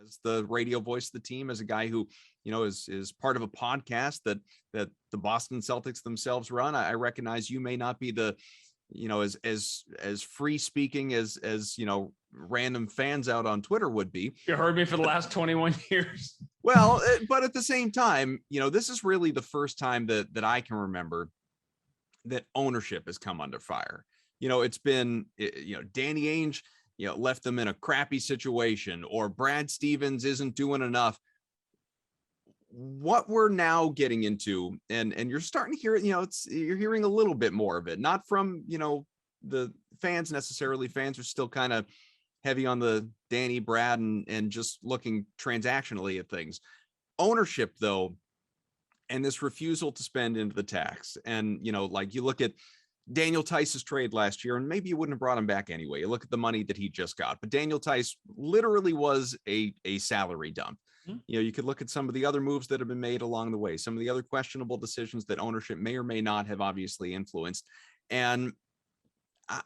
as the radio voice of the team, as a guy who, is part of a podcast that the Boston Celtics themselves run. I recognize you may not be the, as free speaking as random fans out on Twitter would be. You heard me for the last 21 years. Well, but at the same time, this is really the first time that I can remember that ownership has come under fire. It's been, Danny Ainge, left them in a crappy situation, or Brad Stevens isn't doing enough. What we're now getting into, and you're starting to hear it, you're hearing a little bit more of it, not from, the fans necessarily. Fans are still kind of heavy on the Danny, Brad, and just looking transactionally at things. Ownership, though, and this refusal to spend into the tax. And, like you look at Daniel Tice's trade last year, and maybe you wouldn't have brought him back anyway. You look at the money that he just got, but Daniel Tice literally was a salary dump. Mm-hmm. You could look at some of the other moves that have been made along the way, some of the other questionable decisions that ownership may or may not have obviously influenced. And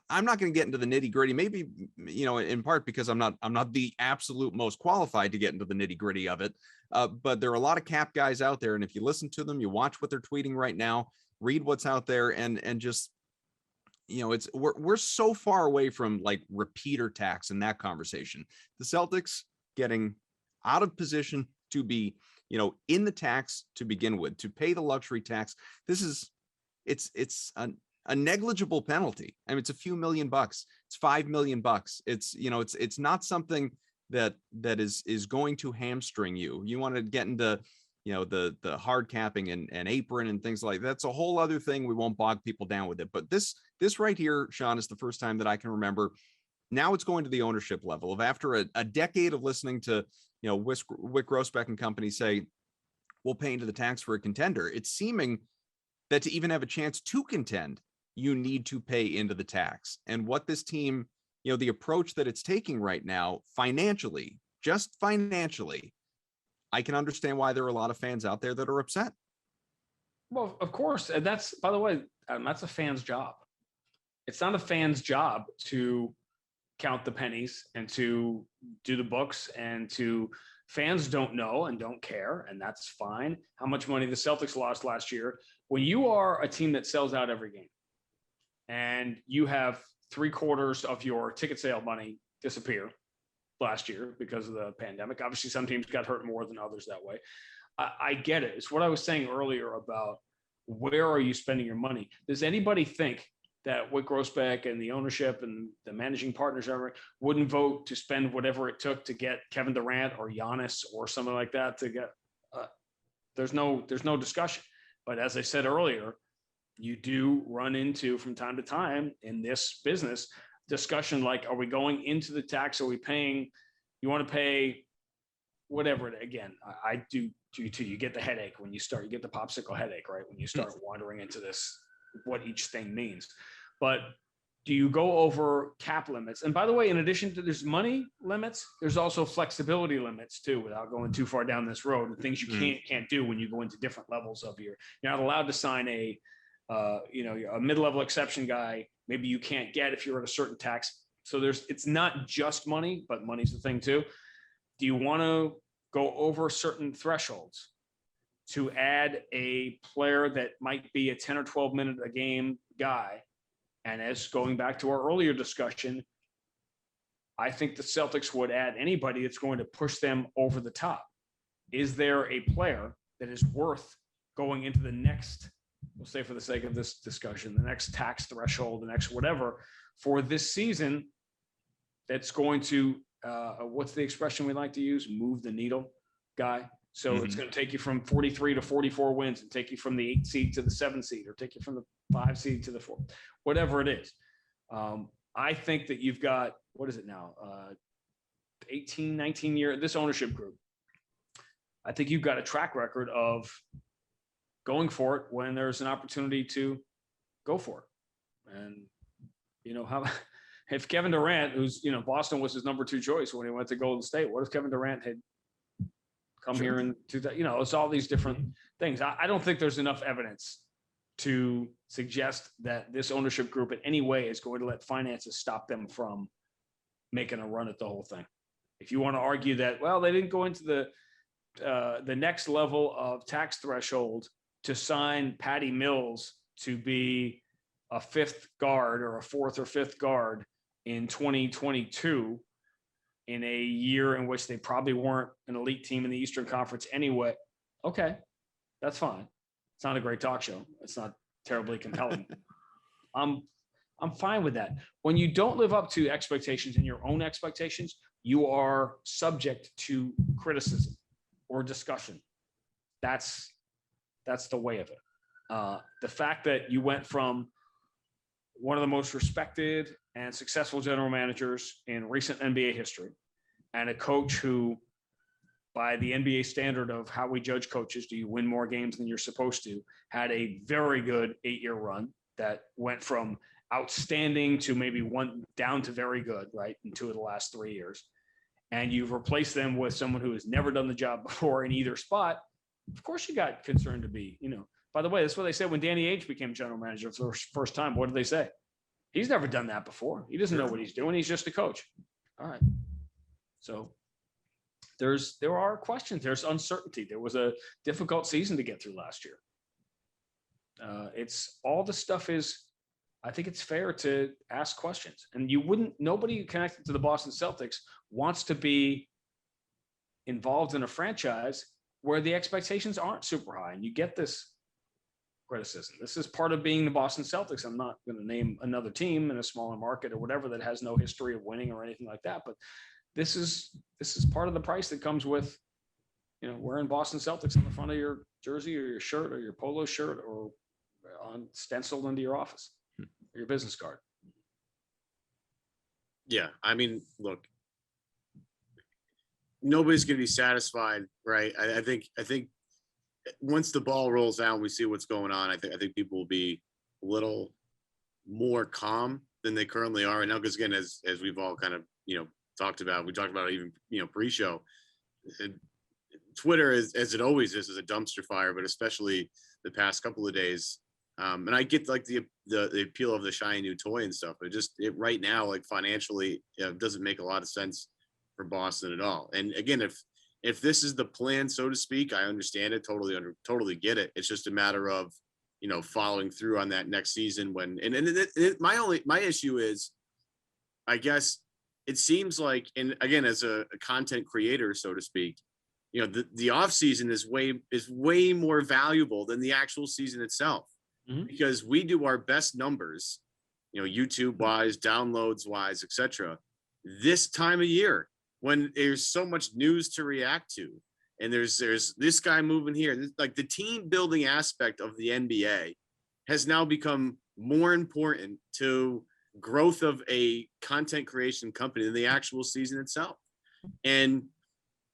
I'm not going to get into the nitty gritty, maybe, in part because I'm not the absolute most qualified to get into the nitty gritty of it. But there are a lot of cap guys out there. And if you listen to them, you watch what they're tweeting right now, read what's out there, and just, we're so far away from like repeater tax in that conversation. The Celtics getting out of position to be, in the tax to begin with, to pay the luxury tax. This is, it's a negligible penalty. I mean, it's a few $1 million. It's $5 million. It's, it's not something that is going to hamstring you. You want to get into, the hard capping and apron and things like that. That's a whole other thing. We won't bog people down with it. But this right here, Sean, is the first time that I can remember. Now it's going to the ownership level of, after a decade of listening to, Wyc Grousbeck and company say, we'll pay into the tax for a contender. It's seeming that to even have a chance to contend, you need to pay into the tax. And what this team, the approach that it's taking right now, financially, just financially, I can understand why there are a lot of fans out there that are upset. Well, of course. And that's, by the way, that's a fan's job. It's not a fan's job to count the pennies and to do the books, and fans don't know and don't care. And that's fine. How much money the Celtics lost last year. When you are a team that sells out every game and you have 3/4 of your ticket sale money disappear last year because of the pandemic. Obviously, some teams got hurt more than others that way. I get it. It's what I was saying earlier about where are you spending your money? Does anybody think that Wyc Grousbeck and the ownership and the managing partners ever wouldn't vote to spend whatever it took to get Kevin Durant or Giannis or something like that to get? There's no discussion. But as I said earlier, you do run into, from time to time in this business, discussion like, are we going into the tax? Are we paying? You want to pay whatever. Again, I do too. You get the headache when you start. You get the popsicle headache, right? When you start wandering into this, what each thing means. But do you go over cap limits? And by the way, in addition to there's money limits, there's also flexibility limits too, without going too far down this road, and things you can't do when you go into different levels of you're not allowed to sign a mid-level exception guy. Maybe you can't get if you're at a certain tax. So it's not just money, but money's the thing too. Do you want to go over certain thresholds to add a player that might be a 10 or 12 minute a game guy? And as going back to our earlier discussion, I think the Celtics would add anybody that's going to push them over the top. Is there a player that is worth going into the next, we'll say for the sake of this discussion, the next tax threshold, the next whatever for this season, that's going to, what's the expression we like to use? Move the needle guy. So it's going to take you from 43 to 44 wins, and take you from the 8 seed to the 7 seed, or take you from the 5 seed to the 4, whatever it is. I think that you've got, what is it now? 18, 19 year, this ownership group. I think you've got a track record of going for it when there's an opportunity to go for it. And, how, if Kevin Durant, who's, Boston was his number 2 choice when he went to Golden State, what if Kevin Durant had come here in 2000, it's all these different things. I don't think there's enough evidence to suggest that this ownership group in any way is going to let finances stop them from making a run at the whole thing. If you want to argue that, well, they didn't go into the next level of tax threshold to sign Patty Mills to be a fifth guard or a fourth or fifth guard in 2022, in a year in which they probably weren't an elite team in the Eastern Conference anyway. Okay, that's fine. It's not a great talk show. It's not terribly compelling. I'm fine with that. When you don't live up to expectations and your own expectations, you are subject to criticism or discussion. That's the way of it. The fact that you went from one of the most respected and successful general managers in recent NBA history, and a coach who, by the NBA standard of how we judge coaches, do you win more games than you're supposed to, had a very good 8-year run that went from outstanding to maybe one down to very good, right, in 2 of the last 3 years. And you've replaced them with someone who has never done the job before in either spot. Of course you got concerned to be, by the way, that's what they said when Danny Ainge became general manager for the first time. What did they say? He's never done that before. He doesn't know what he's doing. He's just a coach. All right. So there are questions. There's uncertainty. There was a difficult season to get through last year. It's all the stuff is, I think it's fair to ask questions. And nobody connected to the Boston Celtics wants to be involved in a franchise where the expectations aren't super high. And you get this criticism. This is part of being the Boston Celtics. I'm not going to name another team in a smaller market or whatever that has no history of winning or anything like that. But this is part of the price that comes with, wearing Boston Celtics on the front of your jersey or your shirt or your polo shirt or on stenciled into your office or your business card. Yeah. I mean, look, nobody's going to be satisfied, right? I think once the ball rolls out and we see what's going on, I think people will be a little more calm than they currently are right now. Because again, as we've all kind of, talked about, we talked about even, pre-show, Twitter is, as it always is a dumpster fire, but especially the past couple of days. And I get like the appeal of the shiny new toy and stuff, but right now, like financially, it doesn't make a lot of sense for Boston at all. And again, if this is the plan, so to speak, I understand it, totally get it. It's just a matter of, following through on that next season my issue is, I guess it seems like, and again, as a content creator, so to speak, the off season is way more valuable than the actual season itself, because we do our best numbers, YouTube wise, downloads wise, etc. this time of year when there's so much news to react to. And there's this guy moving here. Like the team building aspect of the NBA has now become more important to growth of a content creation company than the actual season itself. And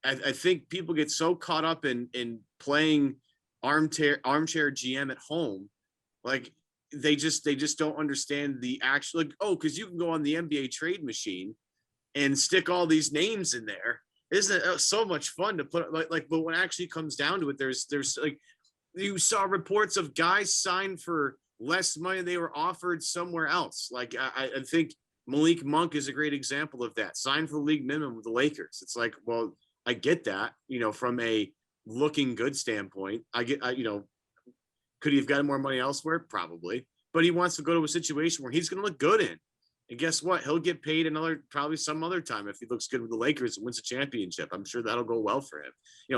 I think people get so caught up in playing armchair GM at home, like they just don't understand the actual, like, because you can go on the NBA trade machine and stick all these names in there. Isn't it so much fun to put like, but when it actually comes down to it, there's like, you saw reports of guys signed for less money than they were offered somewhere else. Like I think Malik Monk is a great example of that. Signed for the league minimum with the Lakers. It's like, well, I get that, from a looking good standpoint. Could he have gotten more money elsewhere? Probably, but he wants to go to a situation where he's going to look good in. And guess what? He'll get paid probably some other time if he looks good with the Lakers and wins a championship. I'm sure that'll go well for him.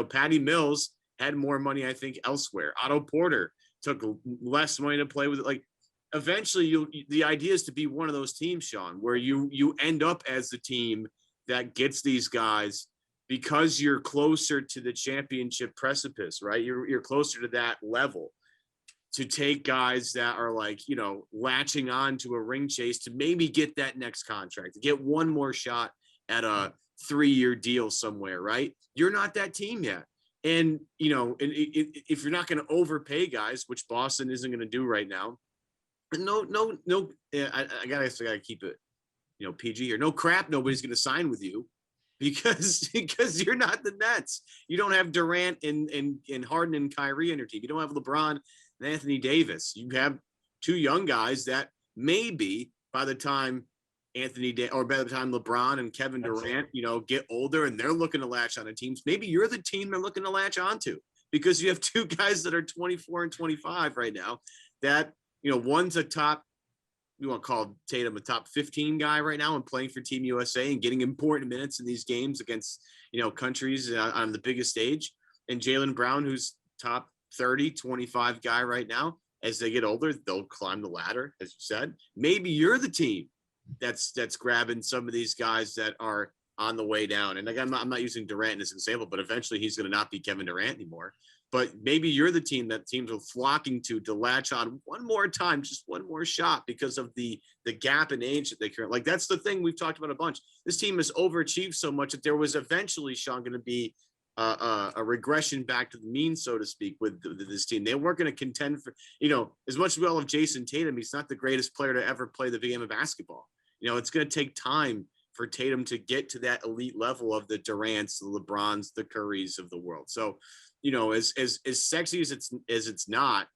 Patty Mills had more money, I think, elsewhere. Otto Porter took less money to play with it. Like, eventually, the idea is to be one of those teams, Sean, where you end up as the team that gets these guys because you're closer to the championship precipice, right? You're closer to that level, to take guys that are like, latching on to a ring chase to maybe get that next contract, to get one more shot at a 3-year deal somewhere, right? You're not that team yet. And, if you're not going to overpay guys, which Boston isn't going to do right now, no, I gotta keep it, PG here. No crap, nobody's going to sign with you because you're not the Nets. You don't have Durant and Harden and Kyrie in your team. You don't have LeBron and Anthony Davis. You have 2 young guys that maybe by the time or by the time LeBron and Kevin Durant, get older and they're looking to latch on to teams, maybe you're the team they're looking to latch onto, because you have two guys that are 24 and 25 right now that, one's a top, you want to call Tatum a top 15 guy right now and playing for Team USA and getting important minutes in these games against, countries on the biggest stage. And Jaylen Brown, who's top 30, 25 guy right now. As they get older, they'll climb the ladder, as you said. Maybe you're the team that's grabbing some of these guys that are on the way down. And again, I'm not using Durant as an example, but eventually he's going to not be Kevin Durant anymore. But maybe you're the team that teams are flocking to latch on one more time, just one more shot, because of the gap in age that they currently. Like, that's the thing we've talked about a bunch. This team has overachieved so much that there was eventually, Sean, going to be a regression back to the mean, so to speak, with this team. They weren't going to contend for, as much as we all love Jason Tatum, he's not the greatest player to ever play the game of basketball. It's going to take time for Tatum to get to that elite level of the Durants, the LeBrons, the Currys of the world. So, as sexy as it's not,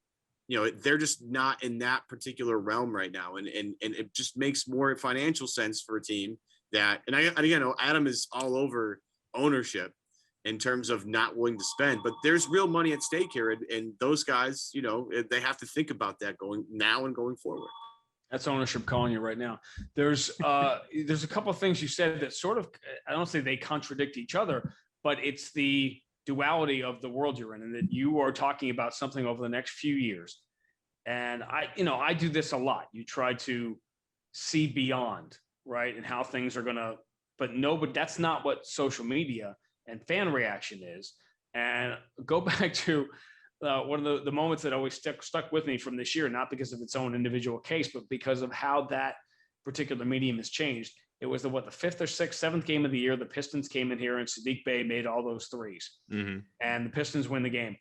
they're just not in that particular realm right now. And it just makes more financial sense for a team that, and again, Adam is all over ownership in terms of not willing to spend, but there's real money at stake here. And those guys, they have to think about that going now and going forward. That's ownership calling you right now. There's a couple of things you said that sort of, I don't say they contradict each other, but it's the duality of the world you're in, and that you are talking about something over the next few years. And I do this a lot. You try to see beyond, right? And how things are going to, but that's not what social media and fan reaction is. And go back to one of the moments that always stuck with me from this year, not because of its own individual case, but because of how that particular medium has changed. It was the 5th or 6th, 7th game of the year. The Pistons came in here and Saddiq Bey made all those threes, and the Pistons win the game.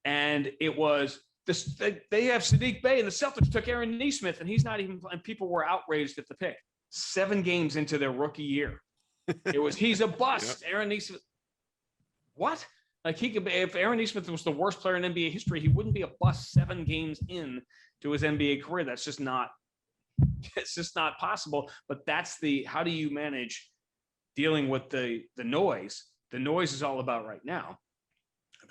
And it was this, they have Saddiq Bey, and the Celtics took Aaron Nesmith, and he's not even, and people were outraged at the pick 7 games into their rookie year. He's a bust. Yep. Aaron Nesmith. What? Like, he could be, if Aaron Nesmith was the worst player in NBA history, he wouldn't be a bust 7 games in to his NBA career. That's just not, it's just not possible. But that's how do you manage dealing with the noise? The noise is all about right now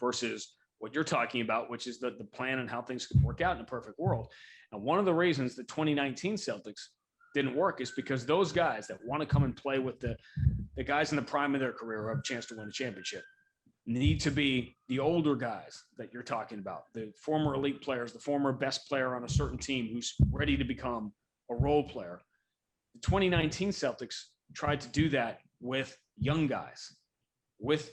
versus what you're talking about, which is the plan and how things could work out in a perfect world. And one of the reasons the 2019 Celtics didn't work is because those guys that want to come and play with the guys in the prime of their career who have a chance to win a championship need to be the older guys that you're talking about, the former elite players, the former best player on a certain team who's ready to become a role player. The 2019 Celtics tried to do that with young guys, with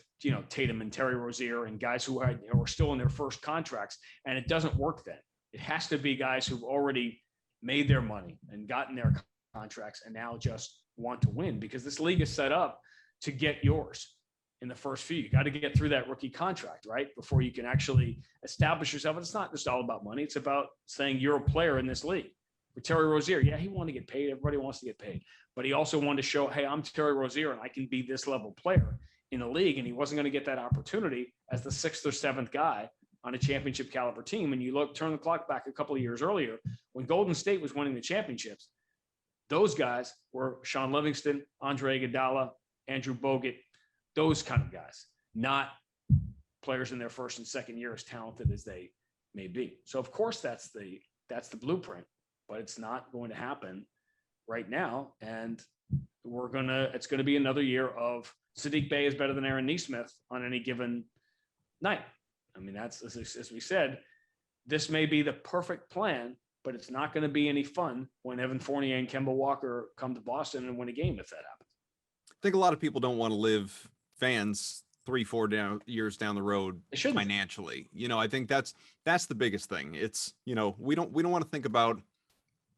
Tatum and Terry Rozier and guys who were still in their first contracts, and it doesn't work then. It has to be guys who've already made their money and gotten their contracts and now just want to win, because this league is set up to get yours in the first few. You got to get through that rookie contract, right? Before you can actually establish yourself. And it's not just all about money. It's about saying you're a player in this league. For Terry Rozier, yeah, he wanted to get paid. Everybody wants to get paid. But he also wanted to show, hey, I'm Terry Rozier and I can be this level player in the league. And he wasn't going to get that opportunity as the 6th or 7th guy on a championship caliber team. And you turn the clock back a couple of years earlier, when Golden State was winning the championships, those guys were Sean Livingston, Andre Iguodala, Andrew Bogut, those kind of guys, not players in their first and second year as talented as they may be. So of course that's the blueprint, but it's not going to happen right now. And it's going to be another year of Saddiq Bey is better than Aaron Nesmith on any given night. I mean, that's, as we said, this may be the perfect plan, but it's not going to be any fun when Evan Fournier and Kemba Walker come to Boston and win a game if that happens. I think a lot of people don't want to live, fans, 3-4 years down the road financially. I think that's the biggest thing. It's, we don't want to think about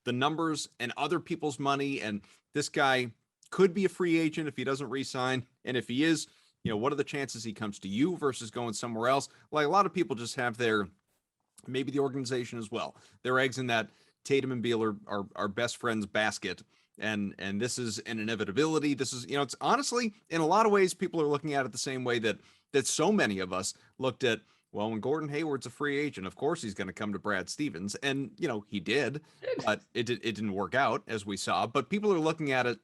the numbers and other people's money. And this guy could be a free agent if he doesn't re-sign. And if he is, what are the chances he comes to you versus going somewhere else? Like, a lot of people just have maybe the organization as well, their eggs in that Tatum and Beal are best friends basket. And this is an inevitability. This is, it's honestly, in a lot of ways, people are looking at it the same way that so many of us looked at Well, when Gordon Hayward's a free agent, of course he's going to come to Brad Stevens, and he did, but it didn't work out as we saw. But people are looking at it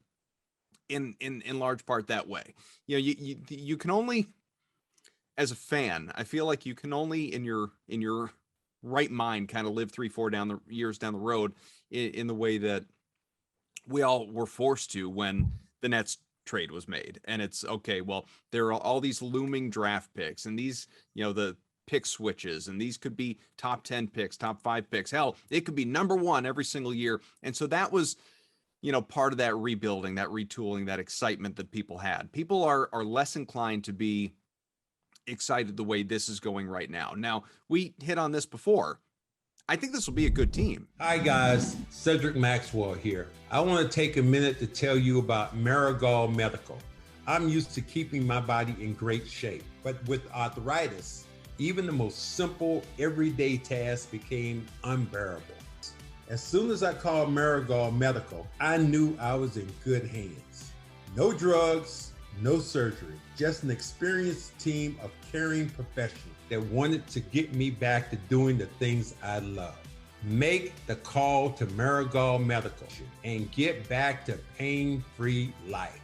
in large part that way. You can only, as a fan, I feel like you can only in your right mind kind of live 3-4 years down the road in the way that we all were forced to when the Nets trade was made. And it's okay, well, there are all these looming draft picks and these, the pick switches, and these could be top 10 picks, top 5 picks. Hell, it could be number 1 every single year. And so that was, part of that rebuilding, that retooling, that excitement that people had. People are less inclined to be excited the way this is going right now. Now, we hit on this before. I think this will be a good team. Hi guys, Cedric Maxwell here. I want to take a minute to tell you about Marigold Medical. I'm used to keeping my body in great shape, but with arthritis, even the most simple everyday tasks became unbearable. As soon as I called Marigold Medical, I knew I was in good hands. No drugs, no surgery, just an experienced team of caring professionals that wanted to get me back to doing the things I love. Make the call to Marigold Medical and get back to pain-free life.